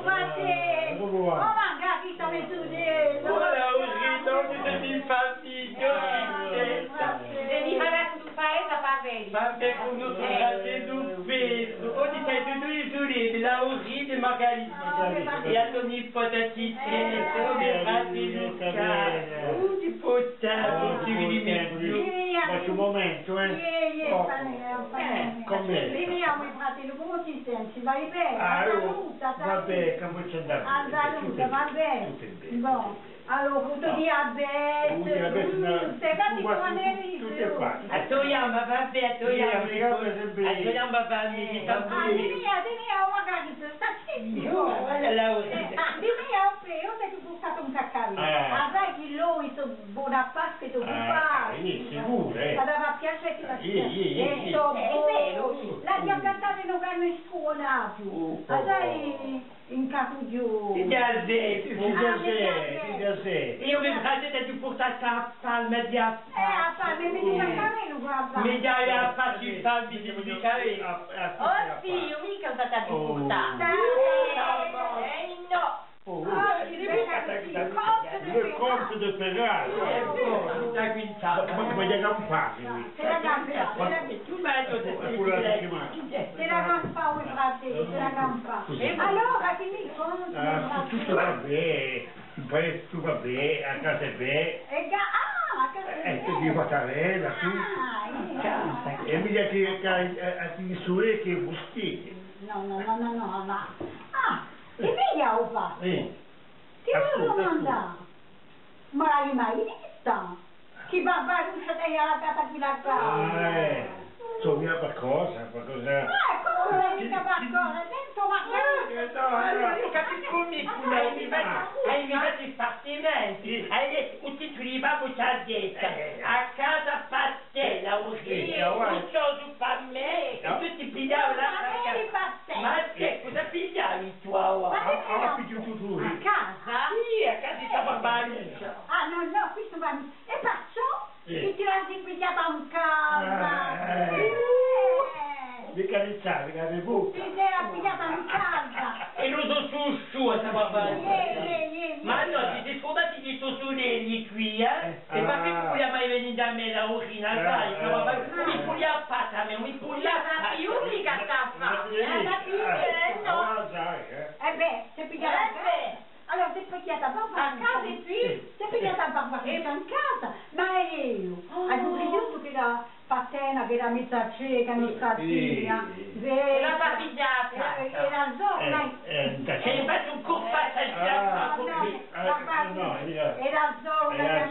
fratello. Oh, magari chi sta mettendo? Oh, Laurino, tu sei mi fastidio. Devi fare tu paese a Pavelli. Vabbè, come ho fatto peso. Oggi sei tutto i sorridi, Laurino e Margarita. E a tua nipotacità, come fatti Luca. Di potato, ti vedi meglio. Faccio un momento, Come? Veniamo i fratelli, come ti senti? Vai bene? Vabbè, come c'è da salute, va bene. Bon. Allora, tutto diabete, stai fatti come tutte qua. A Toyama, vabbè, a Toyama, va bene. Dimmi, magari, sta zitto. Dimmi, io sei tu buttato un caccaio. Sai che lui, so buona pace, tu fai. Sicuro, Adava piacere la è vero. La diabetare non vanno in scuola più. Sai, in capuggio. Ti io mi faccio di portare a palma di a palma, mi dica carino, guarda. Mi dai a farci il palma di carino. Oh sì, io mica ho dato a portare. No. Le compte de pagare. Da quintale. Ma voglio campare. Tu mi hai detto te la campa un fratello, te la campa. Allora, che mi conti? Tutto va bene, il paese tutto va bene, a casa è bene. A casa è bene. Di Mattarella, tu. E mi dice che a misure che buschi. No, ma... e mi ha fatto? Ti volevo domandare, ma l'hai mai vista? Che barbaruccia dai alla casa qui la casa? Sogna qualcosa. Come mica qualcosa? Dentro allora io capisco mica, hai invitato i spartimenti, hai detto tutti i babbo ci ha detto, a casa pastella, tutto su per me, e tu ti pigliavi la casa. Ma che cosa pigliavi tu ora? A casa? Sì, a casa di Barbaruccia. No, questo va... E faccio? Che ti l'hai pigliata un casa? Di carezzare, che avevo bocca. Ti sei pigliata in casa. E lo so su, sta Barbaruccia. Ma no, ti scordati di sto sonelli qui, E perché tu vogliamo mai venire da me la orina, sai? Mi puglia a pata, mi puglia a pata. Io mica sta a sei pigliata a casa. Allora, sei pigliata a casa e qui? Sei pigliata a Barbaruccia in casa. Ma io, hai visto che la patena, che la mezza cieca, nostratina, la barbigliata. E la zona... E infatti un corpaccio e la zona,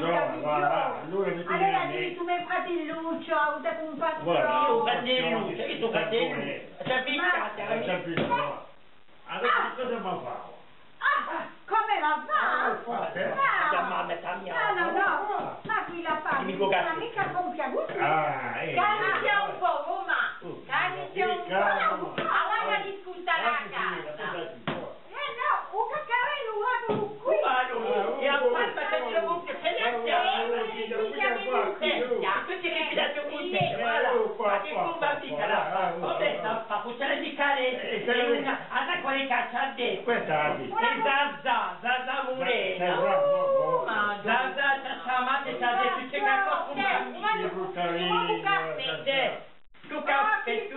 allora dimmi tu mi fratelluccio, ho avuto un patrone. Io fratelluccio, io sono fratelluccio. C'è piccata. Allora cosa mi fa? Come la fa? No, ma qui la fa, ma mica compia gusto. Carica un po', ma carica un po'. Allora discuta la casa. No, un caccarello qui. E a palma c'è il buco, c'è tutti che pigliate un puntello, ma che combatita la fa? Vabbè, sta fa, cucciare di carezze, guarda quale caccia ha detto. Questa E Zaza Morena. Zaza ci ha chiamato, ci ha detto c'è qualcosa con bambini. Tu caffè, tu.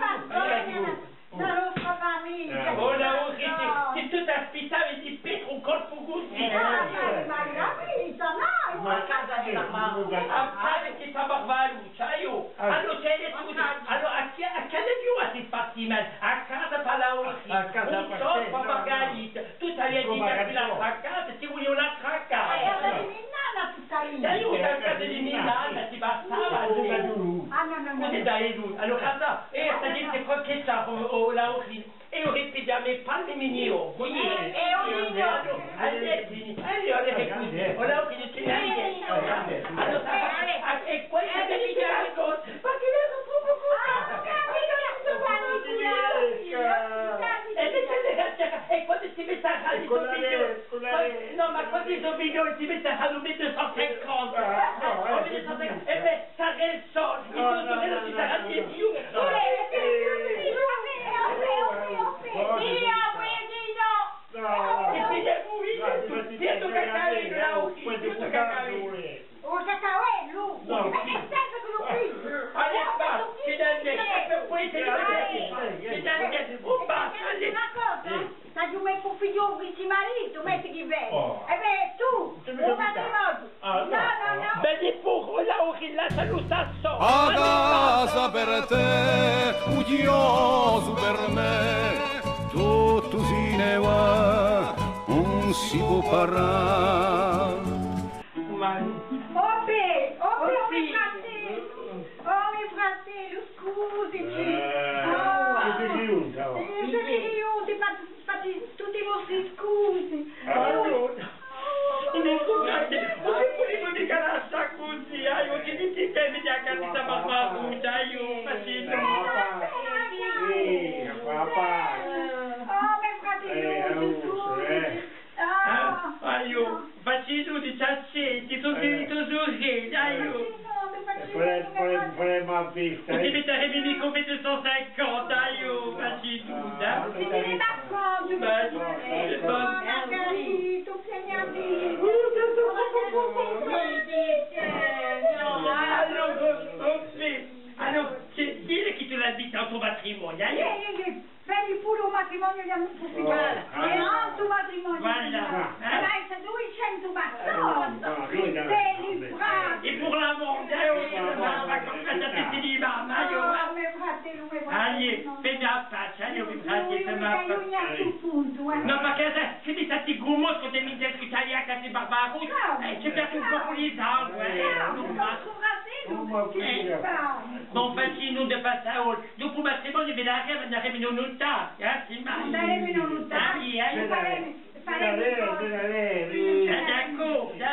Ma lo fa famiglia. Ora che tu ti aspettavi di petto un corpo così. Ma a casa di Barbaruccia. A casa che fa Barbaruccia, io. Allora c'è detto così. Allora a chi è più a fatti male? A casa per la Orsi. Un sol per Margarita. Tu ti avevi detto che la casa, ti volevo la traccare. a casa di mia nonna tutta lì. Io a casa di mia nonna ti bastava. Così dai lui. Allora casa, e sta gente che c'ha la Orsi. E io ripeti a me palle minio. Così. E un niño. Allora che così. Ora che dici allora, e poi se devi dire cosa, ma che ne so proprio e quando si mette a fare no, ma quando i somiglioni si mette a fare un 150 e beh, sa che il soldo il soldo non si sarà di più Io, Una cosa, se tu metti un figlio di marito, metti chi vede. E beh, tu, un matrimonio. No. Vedi poco, la saluta so. A casa per te, udioso per me, tutto si ne va, non si può parlare. Oh, mio fratello, scusici. Fatti tutti i vostri scusi. Non scusate, non volevo mica lasciare così, io ti dici che mi ha capita barbaruta, io facendo. Papà. Oh, mio fratello, scusi. Io facendo 17, sono finito così, io. Faremo vista. Ti metteremi come 250, io facendo. Si viene d'accordo, Margarito, allora, dire che tu l'abiti al tuo matrimonio, prendi pure un matrimonio di amici Voilà. e non tu matrimonio. Voilà. Dai, se 200 battoni, belli frati. E pour la mondiale, on va comme ça, ça fait fini, mamma, allez, fai la faccia, io mi frate, fai la faccia. No, perché se mi stati gumos con te mi dici italiana, sei barbaros, c'è per un po' di sangue, bon, facci non de passare, dopo il matrimonio vedremo, andremo in un'unità, si mai. Andremo in un'unità, D'accordo,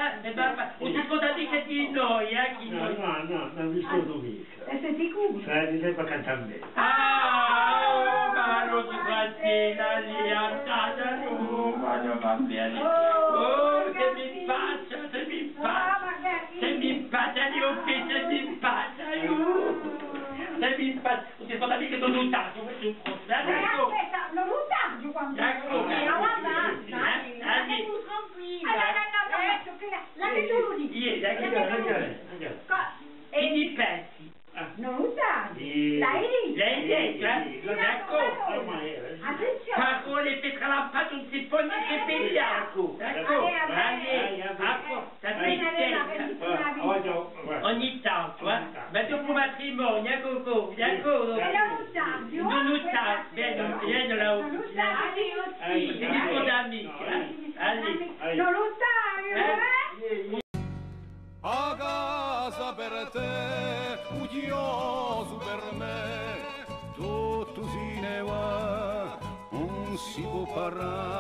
o ti scordate che di noi, chi noi? No, non vi sto mica. E sei sicuro? Sai, sempre cantare me. Ma non ti fratello, lì, andata, no, ma non va bene. Oh, se mi faccia, se mi faccia, io se mi faccia, io. Se mi faccia, non ti scordate che sono lottato, questo è un problema. Aspetta, non luttarci quando... La vedo lì. E mi pensi? Non luttarci. Lei d'accordo. Attenzione. Parole per lampare un siphon che pegliaco. D'accordo. Ogni tanto, ma dopo matrimonio, coco, d'accordo. Non luttarci. Vieni là. Non luttarci. Ti dico d'amici, allez. Non luttarci. A casa per te, udioso per me, tutto si ne va, non si può parlare.